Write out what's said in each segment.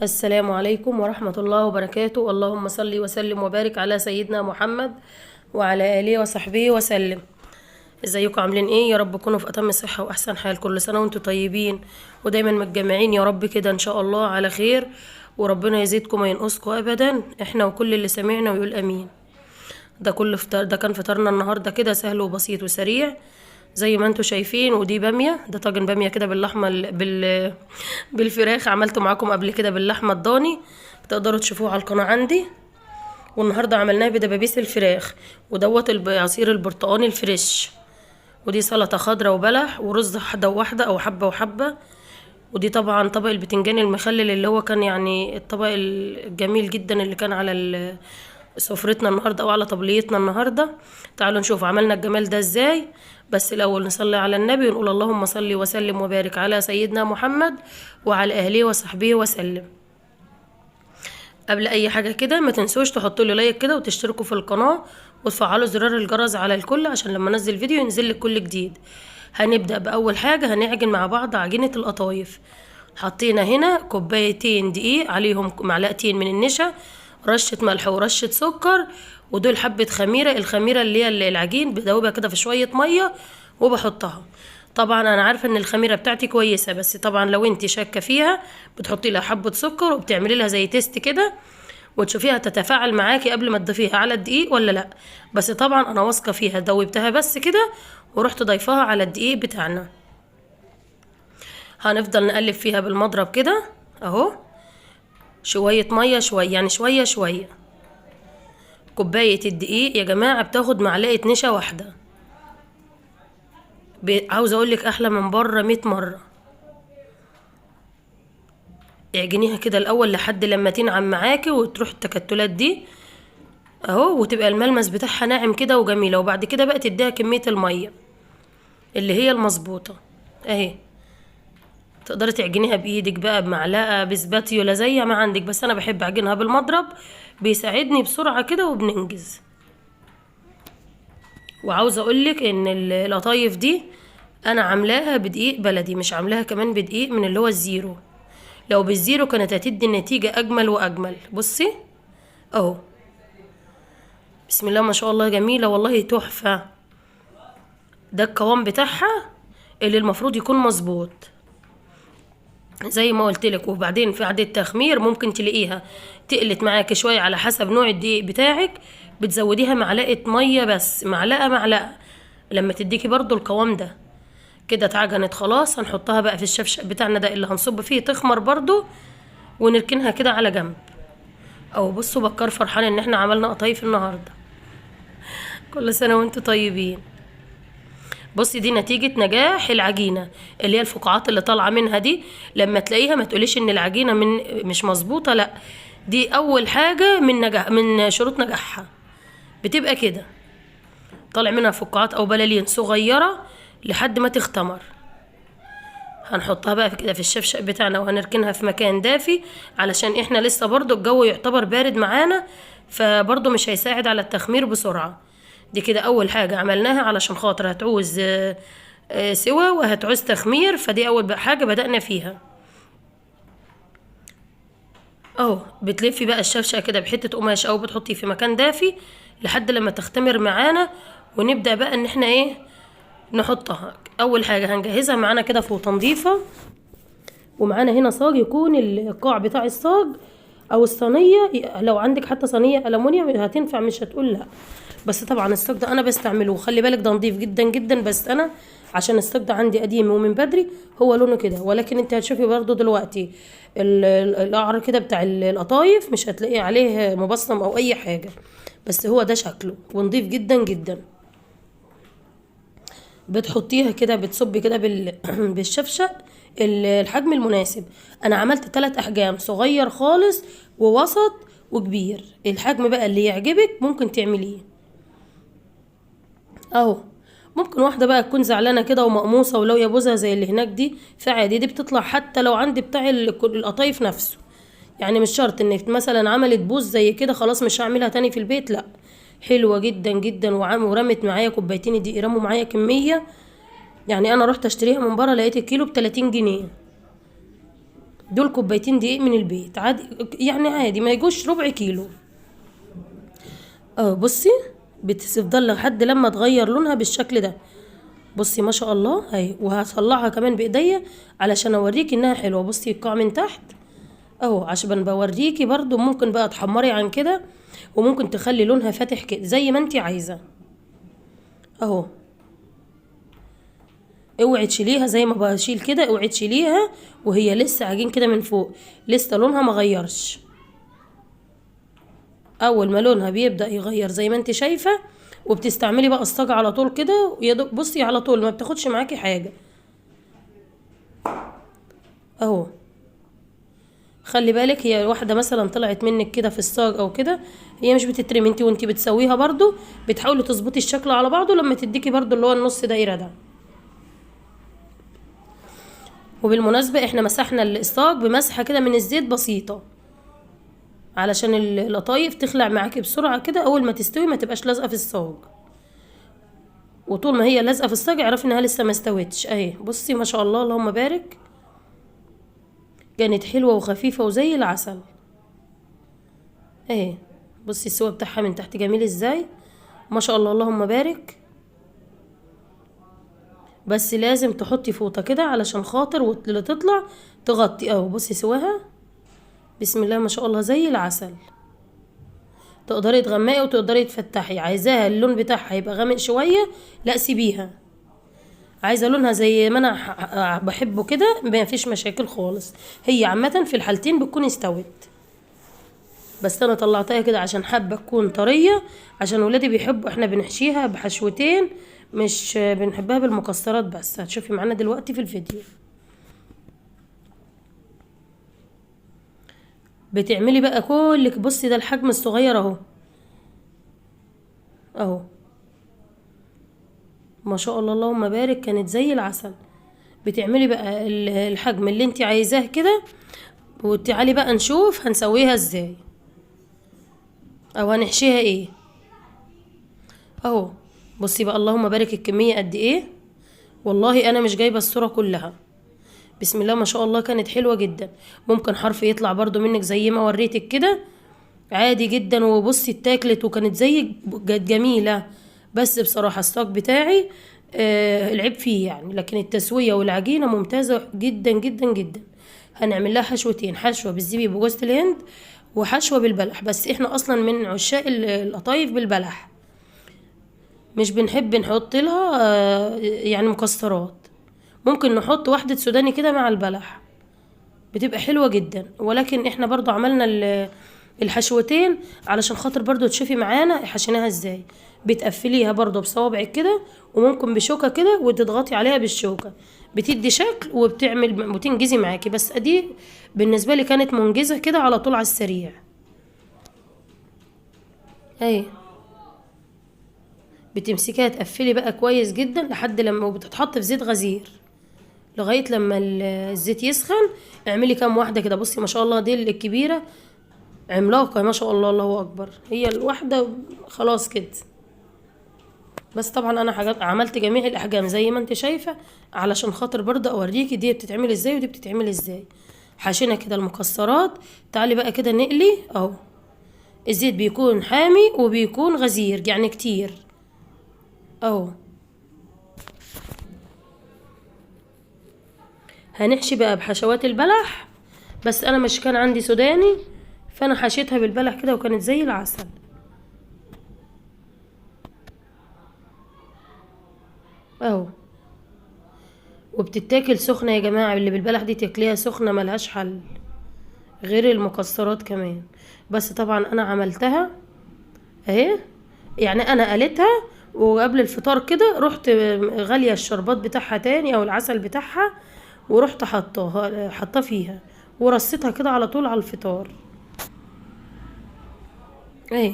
السلام عليكم ورحمة الله وبركاته. اللهم صل وسلم وبارك على سيدنا محمد وعلى آله وصحبه وسلم. ازيكم عاملين ايه؟ يا رب تكونوا في اتم صحة واحسن حال. كل سنة وانتم طيبين ودايما متجمعين يا رب كده ان شاء الله على خير، وربنا يزيدكم وينقصكم ابدا، احنا وكل اللي سمعنا ويقول امين. ده كان فطارنا النهارده كده سهل وبسيط وسريع زي ما انتم شايفين. ودي باميه، ده طاجن باميه كده باللحمه بالفراخ. عملته معاكم قبل كده باللحمه الضاني، تقدروا تشوفوه على القناه عندي. والنهارده عملناه بدبابيس الفراخ ودوت عصير البرتقاني الفريش. ودي سلطه خضراء وبلح ورز حده وواحده او حبه وحبه. ودي طبعا طبق البتنجان المخلل اللي هو كان يعني الطبق الجميل جدا اللي كان على سفرتنا النهارده او على طبليتنا النهارده. تعالوا نشوف عملنا الجمال ده ازاي. بس الاول نصلي على النبي ونقول اللهم صل وسلم وبارك على سيدنا محمد وعلى اهله وصحبه وسلم. قبل اي حاجه كده ما تنسوش تحطوا لي لايك كده وتشتركوا في القناه وتفعلوا زرار الجرس على الكل عشان لما انزل فيديو ينزل لك كل جديد. هنبدا باول حاجه، هنعجن مع بعض عجينه القطايف. حطينا هنا كوبايتين دقيق، عليهم معلقتين من النشا، رشه ملح ورشه سكر، ودول حبه خميره. الخميره اللي هي العجين بدوبها كده في شويه ميه وبحطها. طبعا انا عارفه ان الخميره بتاعتي كويسه، بس طبعا لو انت شاكه فيها بتحطي لها حبه سكر وبتعملي لها زي تيست كده وتشوفيها تتفاعل معاكي قبل ما تضيفيها على الدقيق ولا لا. بس طبعا انا واثقه فيها، دوبتها بس كده ورحت ضيفاها على الدقيق بتاعنا. هنفضل نقلب فيها بالمضرب كده اهو، شويه ميه شويه، يعني شويه شويه. كوبايه الدقيق يا جماعه بتاخد معلقه نشا واحده. عاوزه اقولك احلى من بره 100 مره. اعجنيها كده الاول لحد لما تنعم معاكي وتروح التكتلات دي اهو، وتبقى الملمس بتاعها ناعم كده وجميله. وبعد كده بقى تديها كميه الميه اللي هي المظبوطه اهي. تقدري تعجنيها بايدك بقى، بمعلقه، بسباتيولا زي ما عندك، بس انا بحب اعجنها بالمضرب، بيساعدني بسرعه كده وبننجز. وعاوزه اقولك ان القطايف دي انا عاملاها بدقيق بلدي، مش عاملاها كمان بدقيق من اللي هو الزيرو. لو بالزيرو كانت هتدي النتيجه اجمل واجمل. بصي اهو، بسم الله ما شاء الله، جميله والله تحفه. ده القوام بتاعها اللي المفروض يكون مظبوط زي ما قلت لك. وبعدين في عدد التخمير ممكن تلاقيها تقلت معاك شويه على حسب نوع الدقيق بتاعك، بتزوديها معلقه ميه، بس معلقه معلقه لما تديكي برضو القوام ده. كده اتعجنت خلاص، هنحطها بقى في الشفشق بتاعنا ده اللي هنصب فيه تخمر برضو، ونركنها كده على جنب. او بصوا بكر فرحان ان احنا عملنا قطايف النهارده. كل سنه وانتم طيبين. بصي دي نتيجة نجاح العجينة، اللي هي الفقاعات اللي طالعة منها دي. لما تلاقيها ما تقوليش ان العجينة مش مظبوطة، لا، دي اول حاجة من نجاح، من شروط نجاحها بتبقى كده. طالع منها فقاعات او بلالين صغيرة لحد ما تختمر. هنحطها بقى كده في الشفشق بتاعنا وهنركنها في مكان دافي، علشان احنا لسه برضو الجو يعتبر بارد معانا، فبرضو مش هيساعد على التخمير بسرعة. دي كده اول حاجة عملناها علشان خاطر هتعوز سوا وهتعوز تخمير، فدي اول بقى حاجة بدأنا فيها اهو. بتلفي بقى الشفشة كده بحتة قماش او بتحطيه في مكان دافي لحد لما تختمر معانا. ونبدأ بقى ان احنا ايه، نحطها. اول حاجة هنجهزها معانا كده فوطة نظيفة، ومعانا هنا صاج يكون القاع بتاع الصاج او الصينيه، لو عندك حتى صينيه الومنيوم هتنفع مش هتقول لا. بس طبعا الصاج ده انا بستعمله، خلي بالك ده نضيف جدا جدا، بس انا عشان الصاج ده عندي قديم ومن بدري هو لونه كده. ولكن انت هتشوفي برضو دلوقتي القعر كده بتاع القطايف مش هتلاقي عليه مبصم او اي حاجه، بس هو ده شكله ونضيف جدا جدا. بتحطيها كده، بتصبي كده بالشفشق الحجم المناسب. انا عملت 3 احجام، صغير خالص ووسط وكبير. الحجم بقى اللي يعجبك ممكن تعمليه اهو. ممكن واحدة بقى تكون زعلانة كده ومقموصة ولو يبوزها زي اللي هناك دي، فعادي دي بتطلع حتى لو عندي بتاع القطايف نفسه. يعني مش شرط انك مثلا عملت بوز زي كده خلاص مش هعملها تاني في البيت، لا، حلوة جدا جدا. ورمت معايا كوبايتين دي، رموا معايا كمية. يعني انا رحت اشتريها من بره لقيت الكيلو ب30 جنيه. دول كوبايتين دقيق من البيت عادي، يعني عادي ما يجوش ربع كيلو. بصي بتفضل لحد لما تغير لونها بالشكل ده. بصي ما شاء الله اهي، وهطلعها كمان بايديا علشان اوريكي انها حلوه. بصي القاع من تحت اهو، عشان بوريكي برضو ممكن بقى تحمري عن كده، وممكن تخلي لونها فاتح كده زي ما انتي عايزه اهو. اوعي تشيليها زي ما بشيل كده، اوعي تشيليها وهي لسه عجين كده من فوق، لسه لونها ما غيرش. اول ما لونها بيبدأ يغير زي ما انت شايفه، وبتستعملي بقى الصاج على طول كده يا دوب. بصي على طول ما بتاخدش معاكي حاجه اهو. خلي بالك هي واحده مثلا طلعت منك كده في الصاج او كده، هي مش بتترمي. انت وانت بتسويها برضو بتحاولي تظبطي الشكل على بعضه لما تديكي برضو اللي هو النص دايره ده. وبالمناسبه احنا مسحنا الصاج بمسحه كده من الزيت بسيطه، علشان القطايف تخلع معاكي بسرعه كده، اول ما تستوي ما تبقاش لازقه في الصاج. وطول ما هي لازقه في الصاج اعرفي انها لسه ما استوتش اهي. بصي ما شاء الله اللهم بارك، كانت حلوه وخفيفه وزي العسل اهي. بصي السوا بتاعها من تحت جميل ازاي، ما شاء الله اللهم بارك. بس لازم تحطي فوطه كده علشان خاطر واللي تطلع تغطي اهو. بصي سواها بسم الله ما شاء الله زي العسل. تقدري تغمقي وتقدري تفتحي، عايزاها اللون بتاعها يبقى غامق شويه لا سيبيها، عايزه لونها زي ما انا بحبه كده ما فيش مشاكل خالص. هي عامه في الحالتين بتكون استوت، بس انا طلعتها كده عشان حابه تكون طريه، عشان ولادي بيحبوا احنا بنحشيها بحشوتين، مش بنحبها بالمكسرات بس. هتشوفي معانا دلوقتي في الفيديو. بتعملي بقى كلك. بصي ده الحجم الصغير اهو اهو، ما شاء الله اللهم بارك، كانت زي العسل. بتعملي بقى الحجم اللي انت عايزاه كده، وتعالي بقى نشوف هنسويها ازاي او هنحشيها ايه اهو. بصي بقى اللهم بارك الكميه قد ايه، والله انا مش جايبه الصوره كلها. بسم الله ما شاء الله كانت حلوه جدا. ممكن حرف يطلع برضو منك زي ما وريتك كده عادي جدا. وبصي اتاكلت وكانت زي جميله. بس بصراحه الصاج بتاعي العيب فيه يعني، لكن التسويه والعجينه ممتازه جدا جدا جدا. هنعمل لها حشوتين، حشوه بالزبيب وجوز الهند، وحشوه بالبلح. بس احنا اصلا من عشاق القطايف بالبلح، مش بنحب نحط لها يعني مكسرات. ممكن نحط واحدة سوداني كده مع البلح بتبقى حلوة جدا. ولكن احنا برضو عملنا الحشوتين علشان خاطر برضو تشوفي معانا حشيناها ازاي. بتقفليها برضو بصوابعك كده، وممكن بشوكة كده وتضغطي عليها بالشوكة، بتدي شكل وبتعمل وتنجزي معاكي. بس ادي بالنسبة لي كانت منجزة كده على طول على السريع اهي. بتمسكيها تقفلي بقى كويس جدا لحد لما بتتحط في زيت غزير لغايه لما الزيت يسخن. اعملي كام واحده كده. بصي ما شاء الله دي الكبيره عملاقه ما شاء الله الله اكبر، هي الواحده خلاص كده. بس طبعا انا عملت جميع الاحجام زي ما انت شايفه علشان خاطر برضه اوريكي دي بتتعمل ازاي ودي بتتعمل ازاي. حشينا كده المكسرات. تعالي بقى كده نقلي اهو. الزيت بيكون حامي وبيكون غزير يعني كتير اهو. هنحشي بقى بحشوات البلح، بس انا مش كان عندي سوداني فانا حشيتها بالبلح كده وكانت زي العسل اهو. وبتتاكل سخنه يا جماعه، اللي بالبلح دي تاكليها سخنه ملهاش حل غير المكسرات كمان. بس طبعا انا عملتها اهي، يعني انا قليتها وقبل الفطار كده رحت غاليه الشربات بتاعها تاني او العسل بتاعها، ورحت حطاه فيها ورصيتها كده على طول على الفطار اهي.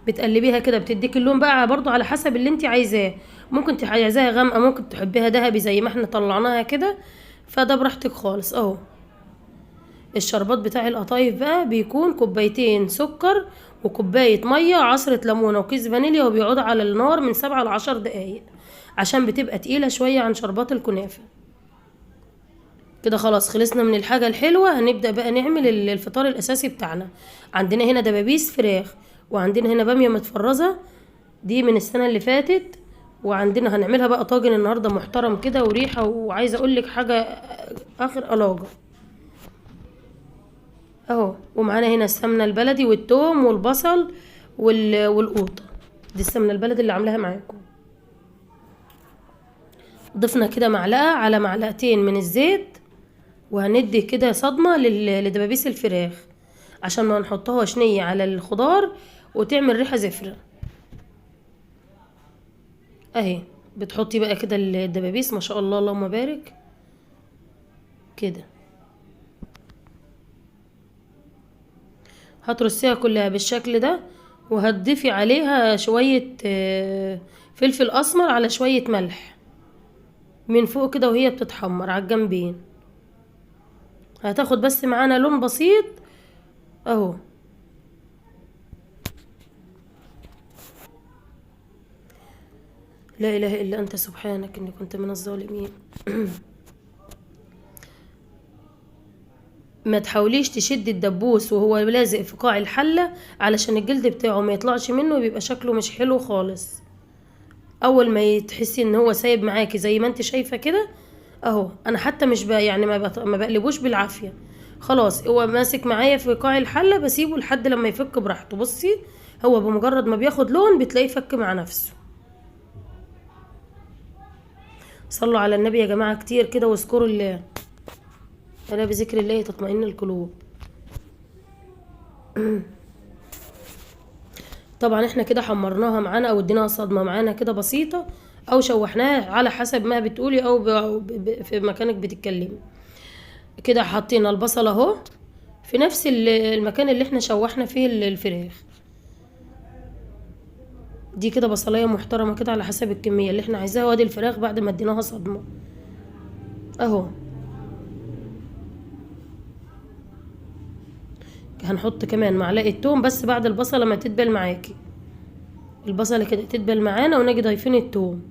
بتقلبيها كده بتديك اللون بقى برضو على حسب اللي انت عايزاه. ممكن عايزاها غامقه، ممكن تحبيها ذهبي زي ما احنا طلعناها كده، فده براحتك خالص اهو. الشربات بتاع القطايف بقى بيكون كوبايتين سكر وكوبايه ميه عصره ليمونه وكيس فانيليا، وبيقعد على النار من 7 ل10 دقايق عشان بتبقى تقيله شويه عن شربات الكنافه كده خلاص خلصنا من الحاجة الحلوة. هنبدأ بقى نعمل الفطار الأساسي بتاعنا. عندنا هنا دبابيس فراخ، وعندنا هنا بامية متفرزة دي من السنة اللي فاتت، وعندنا هنعملها بقى طاجن النهاردة محترم كده وريحة، وعايزة أقولك حاجة آخر ألاجة أهو. ومعانا هنا السمنة البلدي والثوم والبصل والقوطة، دي السمنة البلدي اللي عاملاها معاكم. ضفنا كده معلقة على معلقتين من الزيت، وهندي كده صدمة لدبابيس الفراخ عشان ما نحطهاش نية على الخضار وتعمل ريحة زفرة اهي. بتحطي بقى كده الدبابيس ما شاء الله اللهم بارك كده، هترصيها كلها بالشكل ده، وهتضيفي عليها شوية فلفل اسمر على شوية ملح من فوق كده وهي بتتحمر على الجنبين. هتاخد بس معانا لون بسيط اهو. لا اله الا انت سبحانك اني كنت من الظالمين. ما تحاوليش تشدي الدبوس وهو لازق في قاع الحلة علشان الجلد بتاعه ما يطلعش منه، بيبقى شكله مش حلو خالص. اول ما تحسي ان هو سايب معاكي زي ما انت شايفة كده اهو، انا حتى مش يعني ما بقلبوش بالعافية، خلاص هو ماسك معايا في قاع الحلة، بسيبه لحد لما يفك براحته. بصي هو بمجرد ما بياخد لون بتلاقيه فك مع نفسه. صلوا على النبي يا جماعة كتير كده واذكروا الله، ألا بذكر الله تطمئن القلوب. طبعا احنا كده حمرناها معانا او اديناها صدمة معانا كده بسيطة، او شوحناها على حسب ما بتقولي او في مكانك بتتكلمي. كده حطينا البصل اهو في نفس المكان اللي احنا شوحنا فيه الفراخ دي، كده بصلايه محترمة كده على حسب الكمية اللي احنا عايزاها. وادي الفراخ بعد ما اديناها صدمة اهو. هنحط كمان معلقة توم بس بعد البصلة ما تدبل معاكي، البصلة كده تدبل معانا ونجي ضايفين التوم.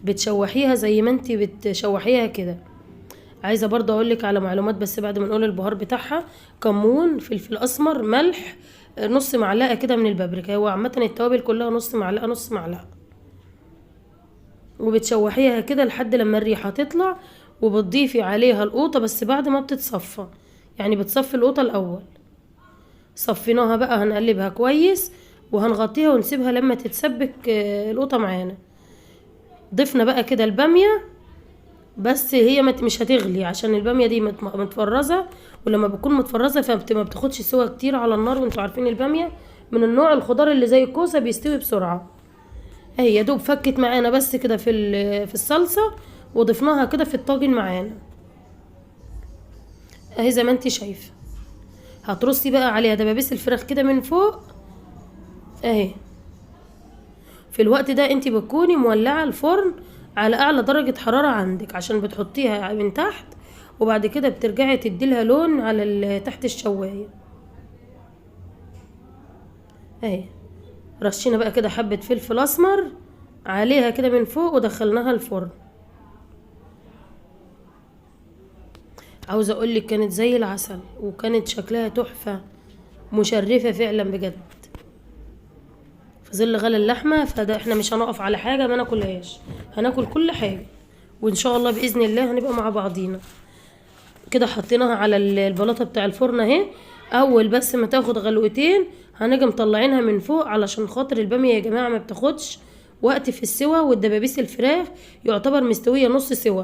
بتشوحيها زي ما انتي بتشوحيها كده. عايزة برضه اقولك على معلومات بس بعد ما نقول البهار بتاعها: كمون، فلفل اسمر، ملح، نص معلقة كده من البابريكا. هو عامة التوابل كلها نص معلقة نص معلقة. وبتشوحيها كده لحد لما الريحة تطلع، وبتضيفي عليها القوطة بس بعد ما بتتصفى، يعني بتصفي القوطة الاول. صفيناها بقى هنقلبها كويس وهنغطيها ونسيبها لما تتسبك القوطة معانا. ضفنا بقى كده البامية، بس هي مش هتغلي عشان البامية دي متفرزة، ولما بتكون متفرزة فما بتاخدش سوا كتير على النار. وانتوا عارفين البامية من النوع الخضار اللي زي الكوسة بيستوي بسرعة اهي. يا دوب فكت معانا بس كده في الصلصة، وضفناها كده في الطاجن معانا اهي زي ما انت شايفه. هترصي بقى عليها دبابيس الفراخ كده من فوق اهي. في الوقت ده انت بتكوني مولعه الفرن على اعلى درجه حراره عندك عشان بتحطيها من تحت، وبعد كده بترجعي تديلها لون على تحت الشوايه اهي. رشينا بقى كده حبه فلفل اسمر عليها كده من فوق ودخلناها الفرن. عاوزه اقولك كانت زي العسل، وكانت شكلها تحفه مشرفه فعلا بجد. في ظل غلا اللحمه فده احنا مش هنقف على حاجه ما ناكلهاش، هناكل كل حاجه، وان شاء الله باذن الله هنبقى مع بعضينا. كده حطيناها على البلاطه بتاع الفرن اهي. اول بس ما تاخد غلوتين هنيجي مطلعينها من فوق، علشان خاطر الباميه يا جماعه ما بتاخدش وقت في السوا، والدبابيس الفراخ يعتبر مستويه نص سوا.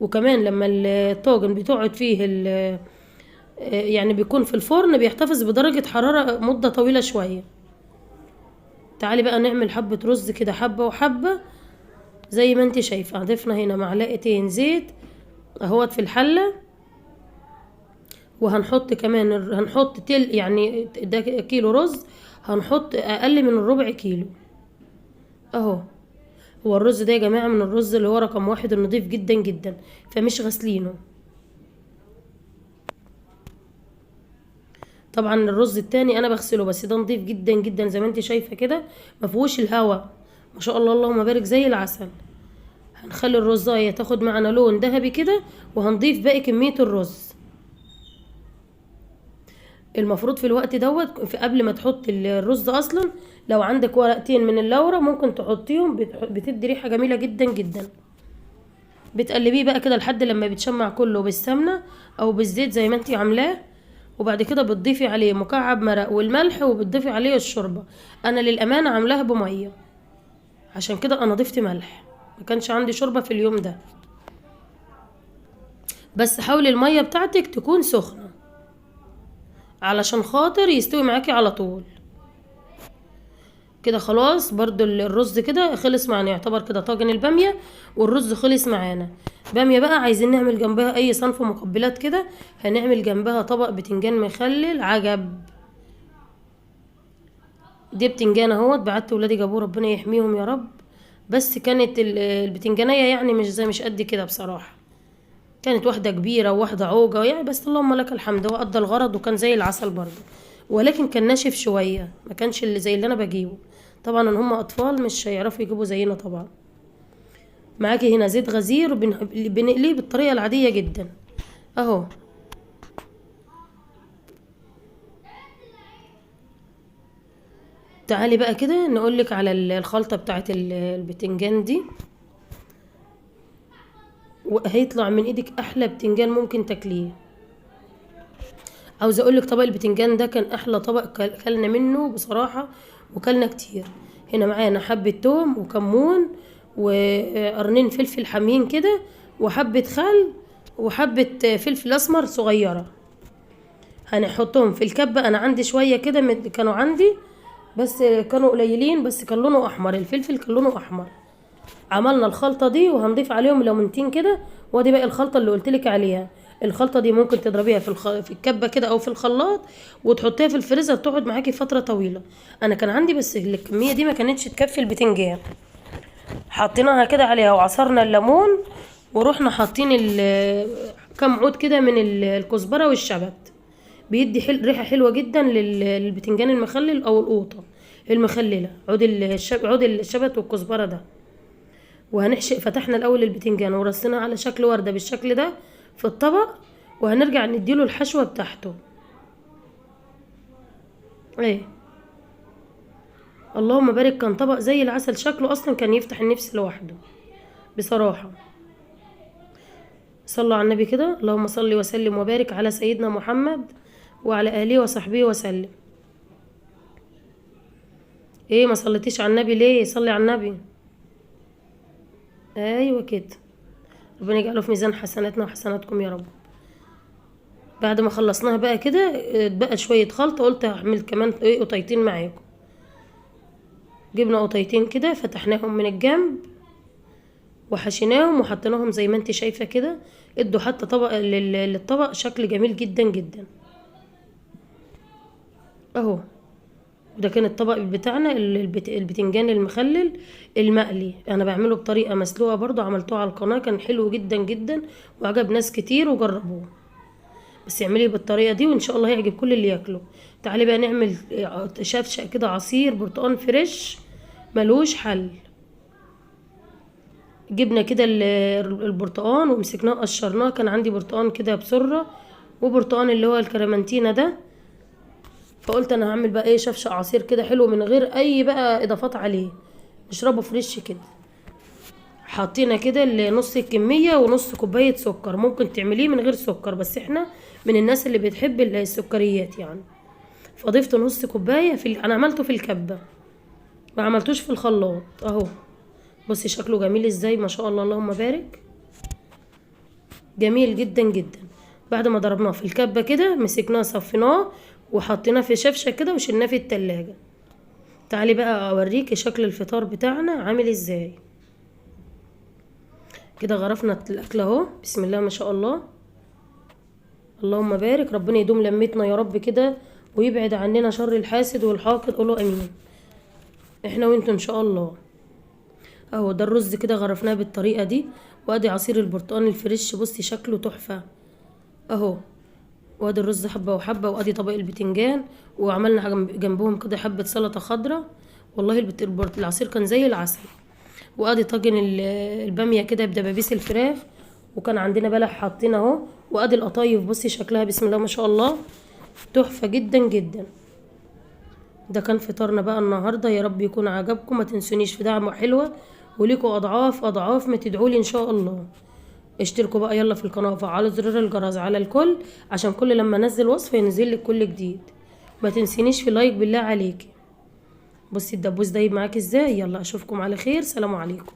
وكمان لما الطاجن بتقعد فيه يعني بيكون في الفرن بيحتفظ بدرجه حراره مده طويله شويه. تعالي بقى نعمل حبه رز كده حبه وحبه زي ما انت شايفه. ضفنا هنا معلقتين زيت اهوت في الحله، وهنحط كمان هنحط يعني ده كيلو رز، هنحط اقل من الربع كيلو اهو. هو الرز ده يا جماعه من الرز اللي هو رقم 1 النضيف جدا جدا، فمش غسلينه. طبعا الرز التاني انا بغسله، بس ده نضيف جدا جدا زي ما انت شايفه كده، ما فيهوش الهواء، ما شاء الله اللهم بارك زي العسل. هنخلي الرزاية تاخد معنا لون ذهبي كده، وهنضيف باقي كمية الرز. المفروض في الوقت دوت في قبل ما تحط الرز اصلا، لو عندك ورقتين من اللورة ممكن تحطيهم، بتدي ريحة جميلة جدا جدا. بتقلبيه بقى كده لحد لما بيتشمع كله بالسمنة او بالزيت زي ما انتي عاملاه، وبعد كده بتضيفي عليه مكعب مرق والملح، وبتضيفي عليه الشوربة. انا للامانة عاملاها بمية، عشان كده انا ضفت ملح، ما كانش عندي شوربة في اليوم ده. بس حاولي المية بتاعتك تكون سخنة علشان خاطر يستوي معاكي على طول. كده خلاص برضو الرز كده خلص معانا، يعتبر كده طاجن البامية والرز خلص معانا. بامية بقى عايزين نعمل جنبها اي صنف مقبلات كده، هنعمل جنبها طبق بتنجان مخلل عجب. دي بتنجان اهوت، بعت ولادي جابوه ربنا يحميهم يا رب. بس كانت البتنجانية يعني مش قد كده بصراحة، كانت واحدة كبيرة وواحدة عوجة يعني، بس اللهم لك الحمد، هو قضى الغرض وكان زي العسل برضه. ولكن كان ناشف شوية، ما كانش اللي زي اللي انا بجيبه. طبعا ان هم اطفال مش هيعرفوا يجيبوا زينا طبعا. معاكي هنا زيت غزير، بنقليه بالطريقة العادية جدا اهو. تعالي بقى كده نقولك على الخلطة بتاعت البتنجان دي، وهيطلع من ايدك احلى بتنجان ممكن تاكليه. عاوزه اقولك طبق البتنجان ده كان احلى طبق كلنا منه بصراحه، وكلنا كتير. هنا معانا حبه توم وكمون وقرنين فلفل حامين كده، وحبه خل، وحبه فلفل اسمر صغيره. هنحطهم في الكبه. انا عندي شويه كده كانوا عندي، بس كانوا قليلين، بس كان لونه احمر، الفلفل كان لونه احمر. عملنا الخلطه دي وهنضيف عليهم ليمونتين كده، وادي باقي الخلطه اللي قلتلك عليها. الخلطه دي ممكن تضربيها في الكبه كده او في الخلاط، وتحطيها في الفريزر تقعد معاكي فتره طويله. انا كان عندي بس الكميه دي ما كانتش تكفي البتنجان. حطيناها كده عليها وعصرنا الليمون، ورحنا حاطين كام عود كده من الكزبره والشبت. بيدي ريحه حلوه جدا للبتنجان المخلل او القوطه المخلله. عود الشبت والكزبره ده. وهنحشي. فتحنا الاول البتنجان ورصيناه على شكل ورده بالشكل ده في الطبق، وهنرجع نديله الحشوه بتاعته. ايه اللهم بارك، كان طبق زي العسل، شكله اصلا كان يفتح النفس لوحده بصراحه. صلوا على النبي كده، اللهم صل وسلم وبارك على سيدنا محمد وعلى اله وصحبه وسلم. ايه ما صليتيش على النبي ليه؟ صلي على النبي. ايوه كده، ربنا يجعله في ميزان حسناتنا وحسناتكم يا رب. بعد ما خلصناها بقى كده اتبقى شويه خلطه، قلت هعمل كمان ايه قطيتين معاكم. جبنا قطيتين كده فتحناهم من الجنب وحشيناهم وحطيناهم زي ما انت شايفه كده، ادوا حتى طبق للطبق شكل جميل جدا جدا اهو. ده كان الطبق بتاعنا البتنجان المخلل المقلي. انا بعمله بطريقه مسلوقه برضو، عملتوه على القناه كان حلو جدا جدا وعجب ناس كتير وجربوه. بس اعمليه بالطريقه دي وان شاء الله هيعجب كل اللي ياكله. تعالي بقى نعمل شفشق كده، عصير برتقان فريش ملوش حل. جبنا كده البرتقان ومسكناه قشرناه، كان عندي برتقان كده بسره وبرتقان اللي هو الكرامنتينا ده. فقلت انا هعمل بقى ايه شفشق عصير كده حلو من غير اي بقى اضافات عليه، نشربه فريش كده. حطينا كده نص الكميه ونص كوبايه سكر، ممكن تعمليه من غير سكر، بس احنا من الناس اللي بتحب السكريات يعني. فضفت نص كوبايه انا عملته في الكبه، ما عملتوش في الخلاط اهو. بصي شكله جميل ازاي، ما شاء الله اللهم بارك، جميل جدا جدا. بعد ما ضربناه في الكبه كده مسكناه صفيناه وحطيناه في شفشه كده وشلناه في التلاجة. تعالي بقى اوريكي شكل الفطار بتاعنا عامل ازاي. كده غرفنا الاكل اهو، بسم الله ما شاء الله اللهم بارك. ربنا يدوم لمتنا يا رب كده، ويبعد عننا شر الحاسد والحاقد، قولوا امين احنا وانتوا ان شاء الله. اهو ده الرز كده غرفناه بالطريقه دي، وادي عصير البرتقال الفريش بصي شكله تحفه اهو. وادي الرز حبه وحبه، وادي طبق البتنجان، وعملنا جنبهم كده حبه سلطه خضراء، والله العصير كان زي العسل. وادي طاجن الباميه كده بدبابيس الفراخ، وكان عندنا بلح حاطين اهو. وادي القطايف، بصي شكلها بسم الله ما شاء الله، تحفه جدا جدا. ده كان فطارنا بقى النهارده، يا رب يكون عجبكم. ما تنسونيش في دعم حلوه، وليكوا اضعاف اضعاف ما تدعولي ان شاء الله. اشتركوا بقى يلا في القناه وفعلوا زرار الجرس على الكل، عشان كل لما انزل وصفه ينزل لك كل جديد. ما تنسينيش في لايك بالله عليكي. بصي الدبوس دايب معاكي ازاي. يلا اشوفكم على خير، سلام عليكم.